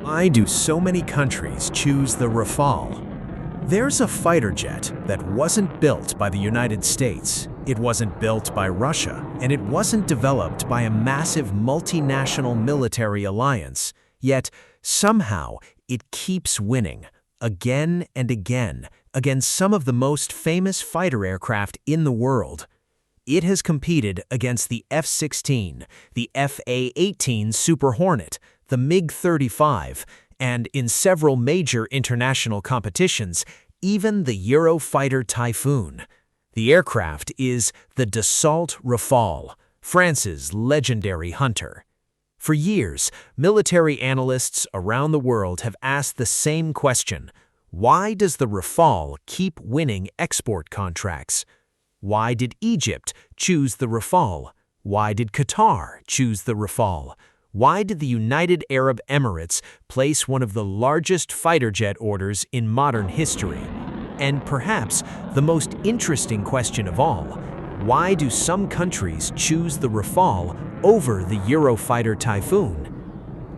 Why do so many countries choose the Rafale? There's a fighter jet that wasn't built by the United States, it wasn't built by Russia, and it wasn't developed by a massive multinational military alliance. Yet, somehow, it keeps winning, again and again, against some of the most famous fighter aircraft in the world. It has competed against the F-16, the F/A-18 Super Hornet, the MiG-35, and in several major international competitions, even the Eurofighter Typhoon. The aircraft is the Dassault Rafale, France's legendary hunter. For years, military analysts around the world have asked the same question: why does the Rafale keep winning export contracts? Why did Egypt choose the Rafale? Why did Qatar choose the Rafale? Why did the United Arab Emirates place one of the largest fighter jet orders in modern history? And perhaps the most interesting question of all, why do some countries choose the Rafale over the Eurofighter Typhoon?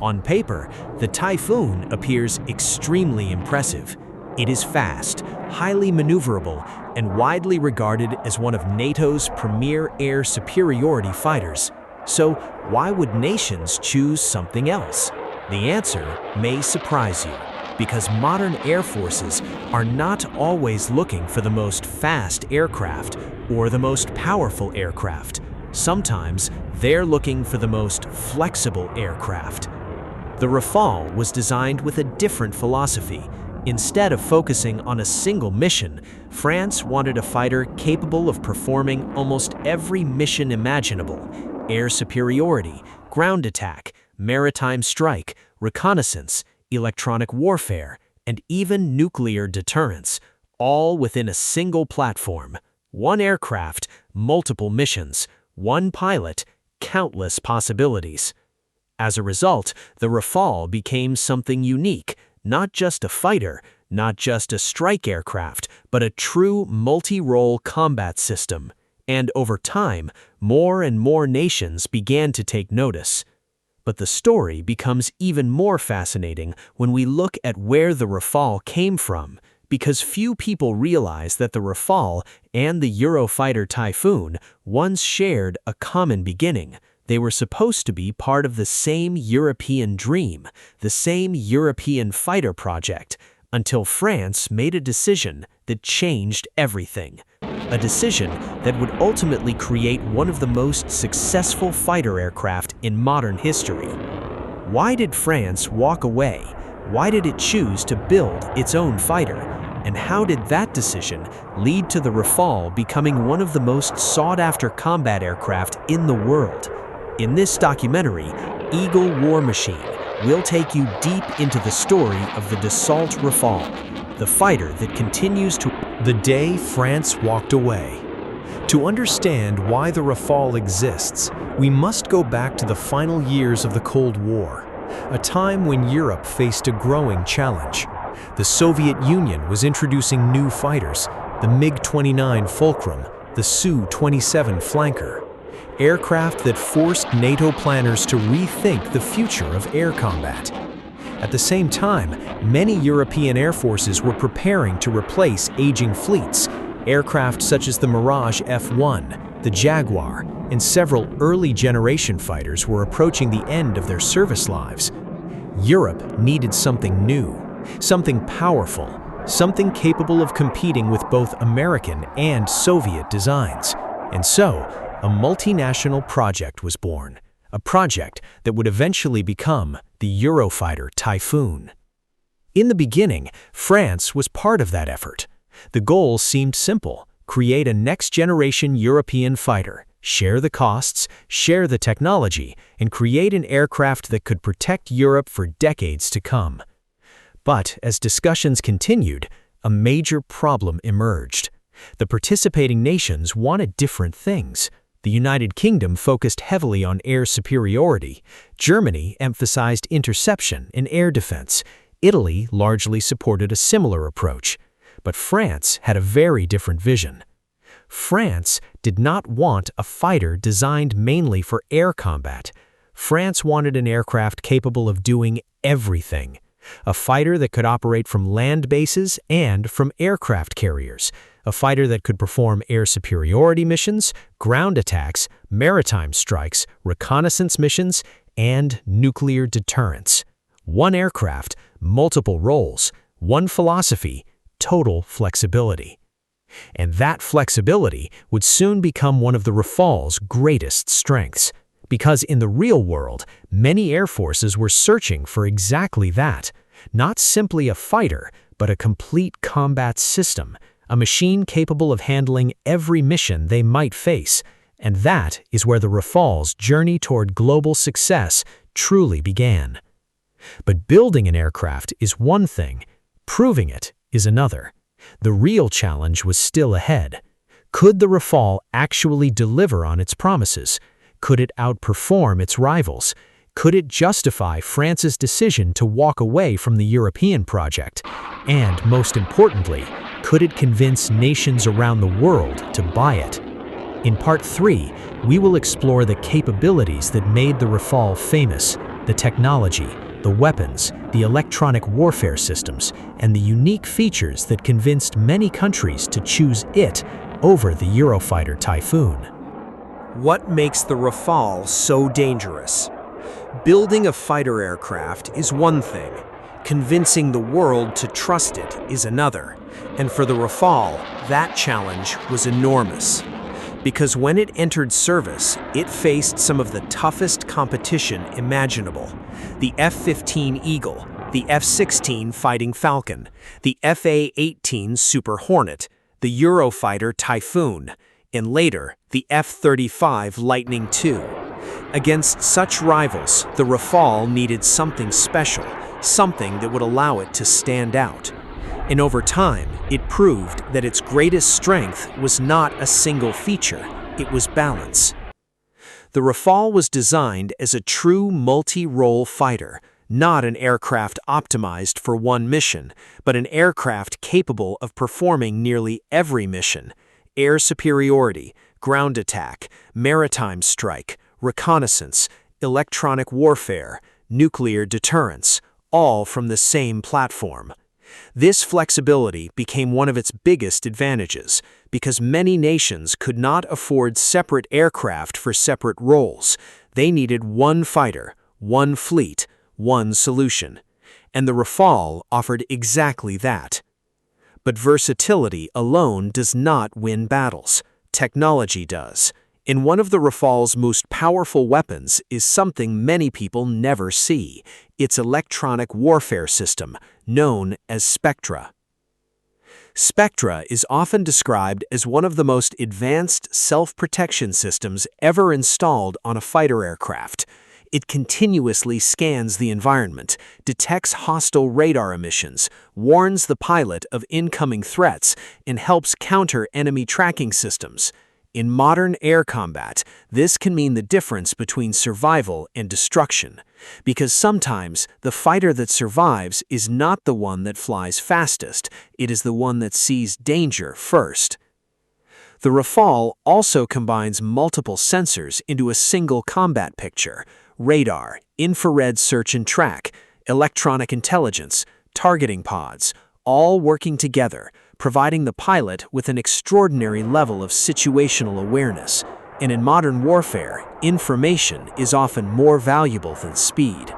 On paper, the Typhoon appears extremely impressive. It is fast, highly maneuverable, and widely regarded as one of NATO's premier air superiority fighters. So why would nations choose something else? The answer may surprise you, because modern air forces are not always looking for the most fast aircraft or the most powerful aircraft. Sometimes they're looking for the most flexible aircraft. The Rafale was designed with a different philosophy. Instead of focusing on a single mission, France wanted a fighter capable of performing almost every mission imaginable: air superiority, ground attack, maritime strike, reconnaissance, electronic warfare, and even nuclear deterrence, all within a single platform. One aircraft, multiple missions, one pilot, countless possibilities. As a result, the Rafale became something unique, not just a fighter, not just a strike aircraft, but a true multi-role combat system. And over time, more and more nations began to take notice. But the story becomes even more fascinating when we look at where the Rafale came from, because few people realize that the Rafale and the Eurofighter Typhoon once shared a common beginning. They were supposed to be part of the same European dream, the same European fighter project, until France made a decision that changed everything. A decision that would ultimately create one of the most successful fighter aircraft in modern history. Why did France walk away? Why did it choose to build its own fighter? And how did that decision lead to the Rafale becoming one of the most sought-after combat aircraft in the world? In this documentary, Eagle War Machine, we'll take you deep into the story of the Dassault Rafale, the fighter that continues to... The day France walked away. To understand why the Rafale exists, we must go back to the final years of the Cold War, a time when Europe faced a growing challenge. The Soviet Union was introducing new fighters, the MiG-29 Fulcrum, the Su-27 Flanker, aircraft that forced NATO planners to rethink the future of air combat. At the same time, many European air forces were preparing to replace aging fleets. Aircraft such as the Mirage F-1, the Jaguar, and several early-generation fighters were approaching the end of their service lives. Europe needed something new, something powerful, something capable of competing with both American and Soviet designs. And so, a multinational project was born, a project that would eventually become the Eurofighter Typhoon. In the beginning, France was part of that effort. The goal seemed simple: create a next-generation European fighter, share the costs, share the technology, and create an aircraft that could protect Europe for decades to come. But as discussions continued, a major problem emerged. The participating nations wanted different things. The United Kingdom focused heavily on air superiority. Germany emphasized interception and air defense. Italy largely supported a similar approach. But France had a very different vision. France did not want a fighter designed mainly for air combat. France wanted an aircraft capable of doing everything. A fighter that could operate from land bases and from aircraft carriers. A fighter that could perform air superiority missions, ground attacks, maritime strikes, reconnaissance missions, and nuclear deterrence. One aircraft, multiple roles, one philosophy, total flexibility. And that flexibility would soon become one of the Rafale's greatest strengths. Because in the real world, many air forces were searching for exactly that. Not simply a fighter, but a complete combat system, a machine capable of handling every mission they might face. And that is where the Rafale's journey toward global success truly began. But building an aircraft is one thing, proving it is another. The real challenge was still ahead. Could the Rafale actually deliver on its promises? Could it outperform its rivals? Could it justify France's decision to walk away from the European project? And most importantly, could it convince nations around the world to buy it? In Part 3, we will explore the capabilities that made the Rafale famous, the technology, the weapons, the electronic warfare systems, and the unique features that convinced many countries to choose it over the Eurofighter Typhoon. What makes the Rafale so dangerous? Building a fighter aircraft is one thing. Convincing the world to trust it is another. And for the Rafale, that challenge was enormous. Because when it entered service, it faced some of the toughest competition imaginable. The F-15 Eagle, the F-16 Fighting Falcon, the F/A-18 Super Hornet, the Eurofighter Typhoon, and later, the F-35 Lightning II. Against such rivals, the Rafale needed something special, something that would allow it to stand out. And over time, it proved that its greatest strength was not a single feature, it was balance. The Rafale was designed as a true multi-role fighter, not an aircraft optimized for one mission, but an aircraft capable of performing nearly every mission: air superiority, ground attack, maritime strike, reconnaissance, electronic warfare, nuclear deterrence, all from the same platform. This flexibility became one of its biggest advantages, because many nations could not afford separate aircraft for separate roles. They needed one fighter, one fleet, one solution. And the Rafale offered exactly that. But versatility alone does not win battles. Technology does. And one of the Rafale's most powerful weapons is something many people never see: its electronic warfare system, known as SPECTRA. SPECTRA is often described as one of the most advanced self-protection systems ever installed on a fighter aircraft. It continuously scans the environment, detects hostile radar emissions, warns the pilot of incoming threats, and helps counter enemy tracking systems. In modern air combat, this can mean the difference between survival and destruction, because sometimes the fighter that survives is not the one that flies fastest, it is the one that sees danger first. The Rafale also combines multiple sensors into a single combat picture: radar, infrared search and track, electronic intelligence, targeting pods, all working together, providing the pilot with an extraordinary level of situational awareness. And in modern warfare, information is often more valuable than speed.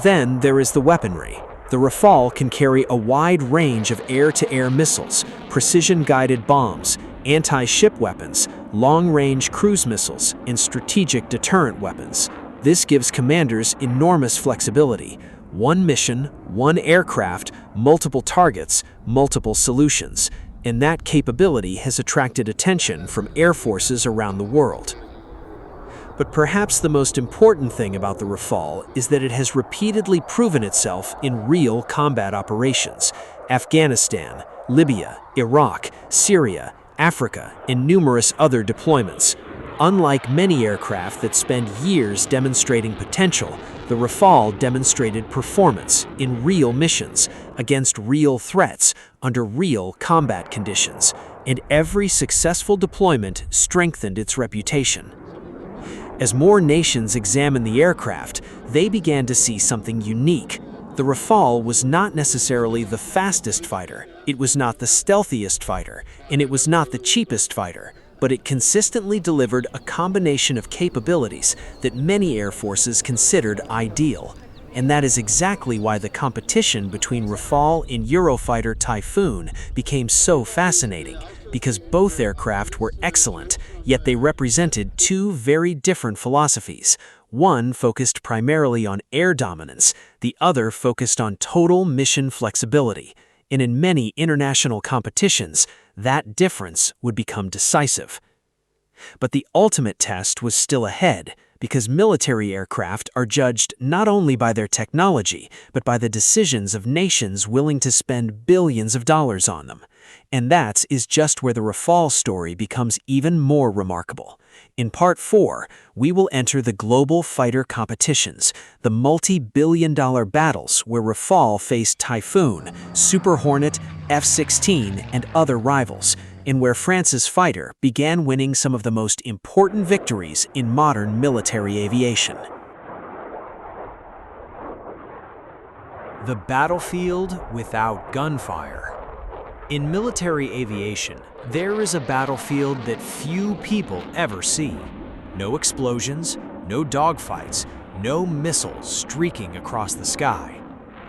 Then there is the weaponry. The Rafale can carry a wide range of air-to-air missiles, precision-guided bombs, anti-ship weapons, long-range cruise missiles, and strategic deterrent weapons. This gives commanders enormous flexibility. One mission, one aircraft, multiple targets, multiple solutions. And that capability has attracted attention from air forces around the world. But perhaps the most important thing about the Rafale is that it has repeatedly proven itself in real combat operations: Afghanistan, Libya, Iraq, Syria, Africa, and numerous other deployments. Unlike many aircraft that spend years demonstrating potential, the Rafale demonstrated performance in real missions, against real threats, under real combat conditions, and every successful deployment strengthened its reputation. As more nations examined the aircraft, they began to see something unique. The Rafale was not necessarily the fastest fighter, it was not the stealthiest fighter, and it was not the cheapest fighter, but it consistently delivered a combination of capabilities that many air forces considered ideal. And that is exactly why the competition between Rafale and Eurofighter Typhoon became so fascinating, because both aircraft were excellent, yet they represented two very different philosophies. One focused primarily on air dominance, the other focused on total mission flexibility. And in many international competitions, that difference would become decisive. But the ultimate test was still ahead, because military aircraft are judged not only by their technology, but by the decisions of nations willing to spend billions of dollars on them. And that is just where the Rafale story becomes even more remarkable. In Part 4, we will enter the global fighter competitions, the multi-billion-dollar battles where Rafale faced Typhoon, Super Hornet, F-16, and other rivals, and where France's fighter began winning some of the most important victories in modern military aviation. The battlefield without gunfire. In military aviation, there is a battlefield that few people ever see. No explosions, no dogfights, no missiles streaking across the sky.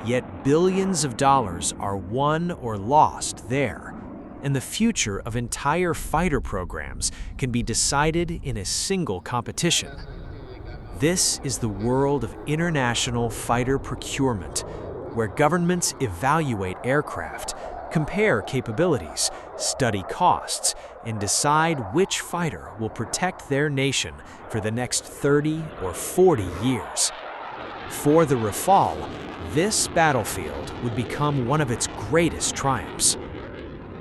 Yet billions of dollars are won or lost there. And the future of entire fighter programs can be decided in a single competition. This is the world of international fighter procurement, where governments evaluate aircraft, compare capabilities, study costs, and decide which fighter will protect their nation for the next 30 or 40 years. For the Rafale, this battlefield would become one of its greatest triumphs.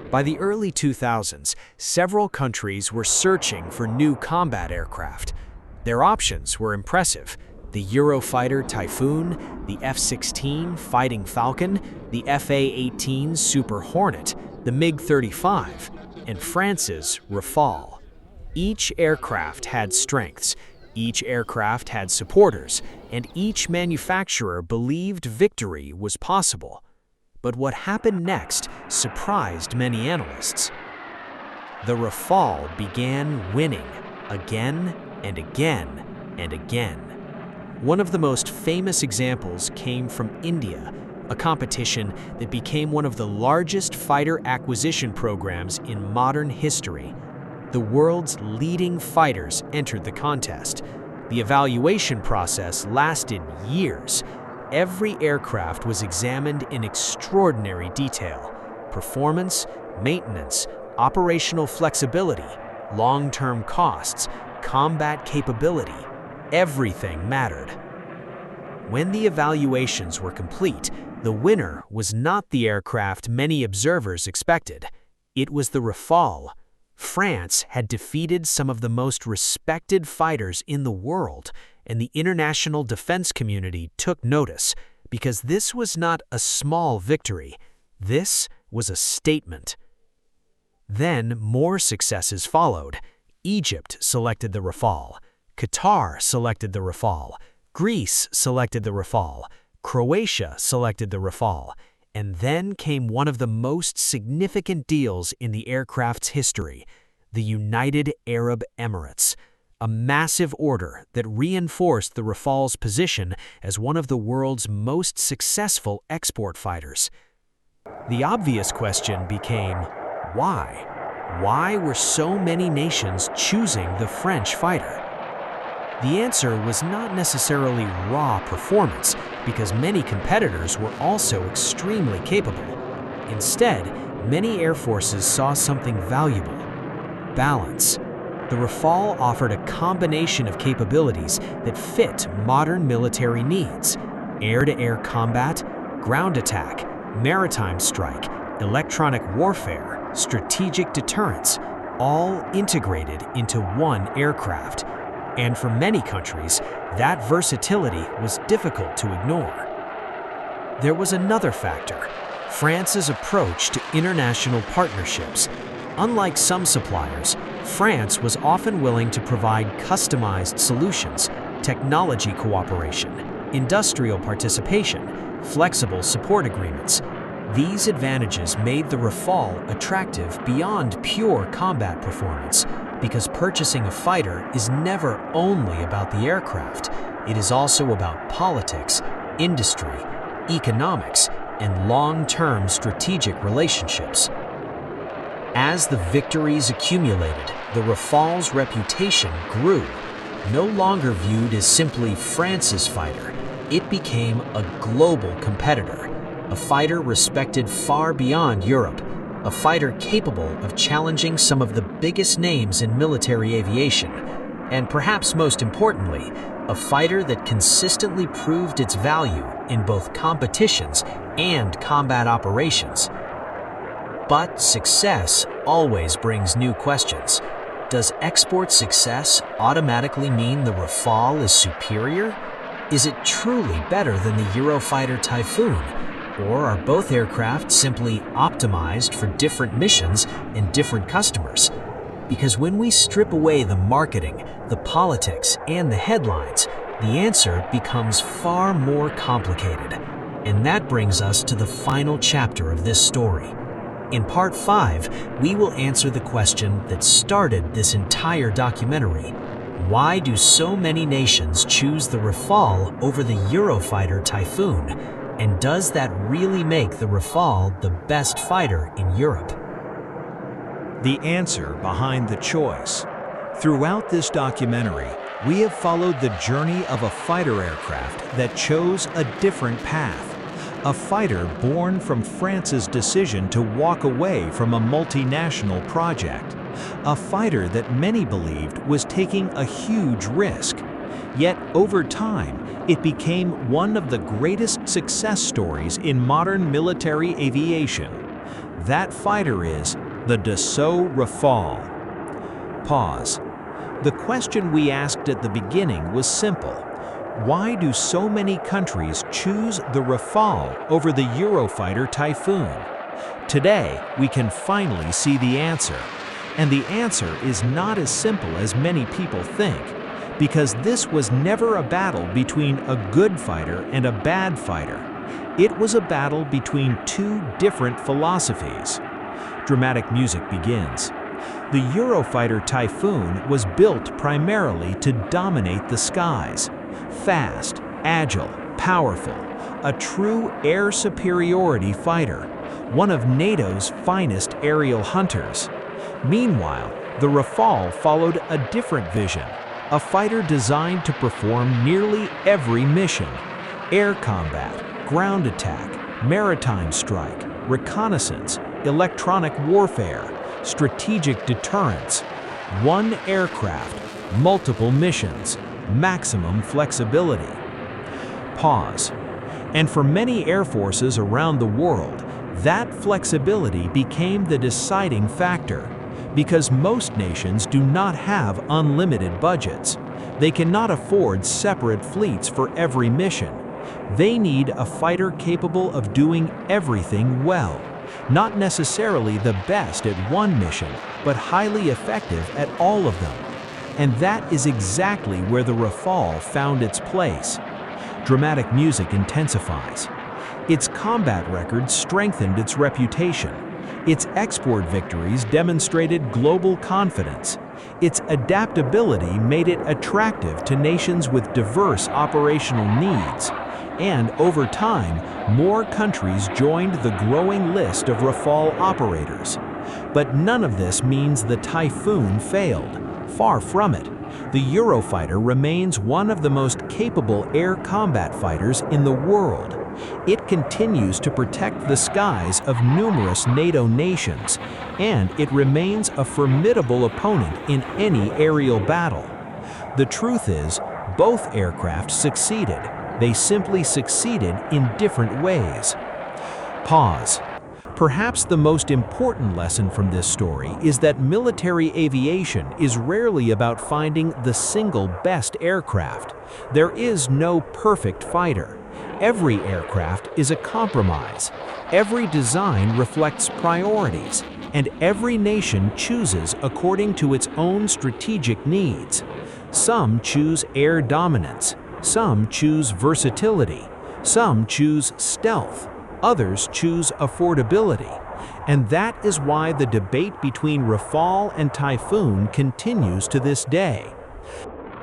By the early 2000s, several countries were searching for new combat aircraft. Their options were impressive: the Eurofighter Typhoon, the F-16 Fighting Falcon, the FA-18 Super Hornet, the MiG-35, and France's Rafale. Each aircraft had strengths, each aircraft had supporters, and each manufacturer believed victory was possible. But what happened next surprised many analysts. The Rafale began winning again and again and again. One of the most famous examples came from India, a competition that became one of the largest fighter acquisition programs in modern history. The world's leading fighters entered the contest. The evaluation process lasted years. Every aircraft was examined in extraordinary detail: performance, maintenance, operational flexibility, long-term costs, combat capability. Everything mattered. When the evaluations were complete, the winner was not the aircraft many observers expected. It was the Rafale. France had defeated some of the most respected fighters in the world, and the international defense community took notice, because this was not a small victory. This was a statement. Then more successes followed. Egypt selected the Rafale. Qatar selected the Rafale. Greece selected the Rafale. Croatia selected the Rafale. And then came one of the most significant deals in the aircraft's history: the United Arab Emirates. A massive order that reinforced the Rafale's position as one of the world's most successful export fighters. The obvious question became, why? Why were so many nations choosing the French fighter? The answer was not necessarily raw performance, because many competitors were also extremely capable. Instead, many air forces saw something valuable: balance. The Rafale offered a combination of capabilities that fit modern military needs: air-to-air combat, ground attack, maritime strike, electronic warfare, strategic deterrence, all integrated into one aircraft. And for many countries, that versatility was difficult to ignore. There was another factor: France's approach to international partnerships. Unlike some suppliers, France was often willing to provide customized solutions, technology cooperation, industrial participation, flexible support agreements. These advantages made the Rafale attractive beyond pure combat performance, because purchasing a fighter is never only about the aircraft. It is also about politics, industry, economics, and long-term strategic relationships. As the victories accumulated, the Rafale's reputation grew. No longer viewed as simply France's fighter, it became a global competitor, a fighter respected far beyond Europe, a fighter capable of challenging some of the biggest names in military aviation, and perhaps most importantly, a fighter that consistently proved its value in both competitions and combat operations. But success always brings new questions. Does export success automatically mean the Rafale is superior? Is it truly better than the Eurofighter Typhoon? Or are both aircraft simply optimized for different missions and different customers? Because when we strip away the marketing, the politics, and the headlines, the answer becomes far more complicated. And that brings us to the final chapter of this story. In Part 5, we will answer the question that started this entire documentary. Why do so many nations choose the Rafale over the Eurofighter Typhoon? And does that really make the Rafale the best fighter in Europe? The answer behind the choice. Throughout this documentary, we have followed the journey of a fighter aircraft that chose a different path. A fighter born from France's decision to walk away from a multinational project. A fighter that many believed was taking a huge risk. Yet over time, it became one of the greatest success stories in modern military aviation. That fighter is the Dassault Rafale. Pause. The question we asked at the beginning was simple. Why do so many countries choose the Rafale over the Eurofighter Typhoon? Today, we can finally see the answer. And the answer is not as simple as many people think, because this was never a battle between a good fighter and a bad fighter. It was a battle between two different philosophies. Dramatic music begins. The Eurofighter Typhoon was built primarily to dominate the skies. Fast, agile, powerful, a true air superiority fighter, one of NATO's finest aerial hunters. Meanwhile, the Rafale followed a different vision, a fighter designed to perform nearly every mission: air combat, ground attack, maritime strike, reconnaissance, electronic warfare, strategic deterrence. One aircraft, multiple missions, maximum flexibility. Pause. And for many air forces around the world, that flexibility became the deciding factor, because most nations do not have unlimited budgets. They cannot afford separate fleets for every mission. They need a fighter capable of doing everything well, not necessarily the best at one mission, but highly effective at all of them. And that is exactly where the Rafale found its place. Dramatic music intensifies. Its combat record strengthened its reputation. Its export victories demonstrated global confidence. Its adaptability made it attractive to nations with diverse operational needs. And over time, more countries joined the growing list of Rafale operators. But none of this means the Typhoon failed. Far from it. The Eurofighter remains one of the most capable air combat fighters in the world. It continues to protect the skies of numerous NATO nations, and it remains a formidable opponent in any aerial battle. The truth is, both aircraft succeeded. They simply succeeded in different ways. Pause. Perhaps the most important lesson from this story is that military aviation is rarely about finding the single best aircraft. There is no perfect fighter. Every aircraft is a compromise. Every design reflects priorities. and every nation chooses according to its own strategic needs. Some choose air dominance, some choose versatility, some choose stealth, others choose affordability. And that is why the debate between Rafale and Typhoon continues to this day.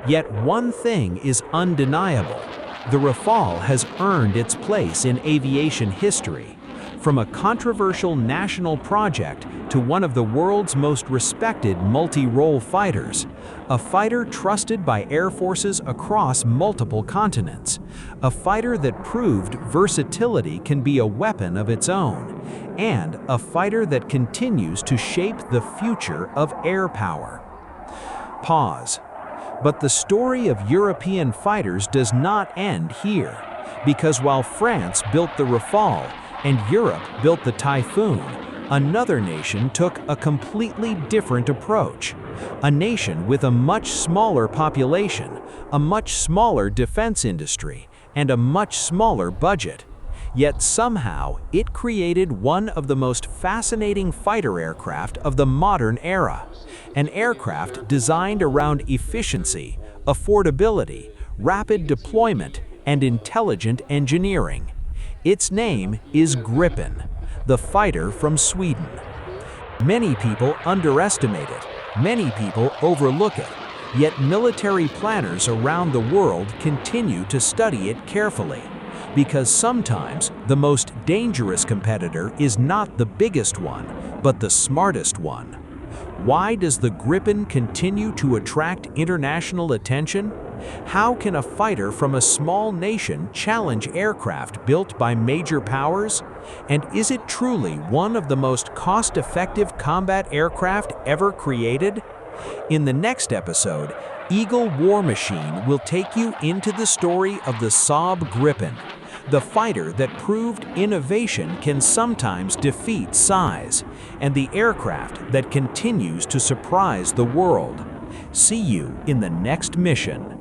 Yet one thing is undeniable. The Rafale has earned its place in aviation history. From a controversial national project to one of the world's most respected multi-role fighters, a fighter trusted by air forces across multiple continents, a fighter that proved versatility can be a weapon of its own, and a fighter that continues to shape the future of air power. Pause. But the story of European fighters does not end here, because while France built the Rafale and Europe built the Typhoon, another nation took a completely different approach. A nation with a much smaller population, a much smaller defense industry, and a much smaller budget. Yet somehow, it created one of the most fascinating fighter aircraft of the modern era. An aircraft designed around efficiency, affordability, rapid deployment, and intelligent engineering. Its name is Gripen, the fighter from Sweden. Many people underestimate it, many people overlook it, yet military planners around the world continue to study it carefully. Because sometimes the most dangerous competitor is not the biggest one, but the smartest one. Why does the Gripen continue to attract international attention? How can a fighter from a small nation challenge aircraft built by major powers? And is it truly one of the most cost-effective combat aircraft ever created? In the next episode, Eagle War Machine will take you into the story of the Saab Gripen, the fighter that proved innovation can sometimes defeat size, and the aircraft that continues to surprise the world. See you in the next mission.